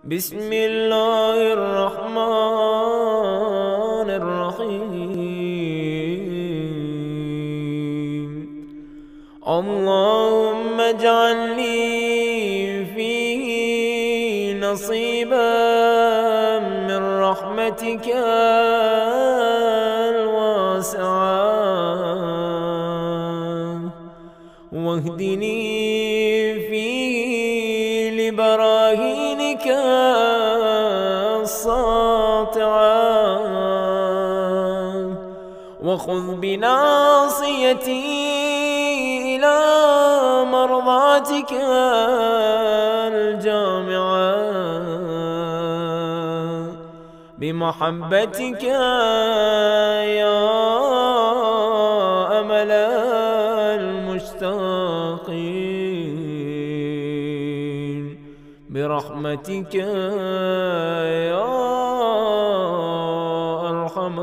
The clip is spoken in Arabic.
بسم الله الرحمن الرحيم. اللهم اجعل لي فيه نصيبا من رحمتك الواسعة، واهدني فيه لبراهينك الساطعة، وخذ بناصيتي إلى مرضاتك الجامعة بمحبتك يا أمل المشتاقين، برحمتك يا أرحم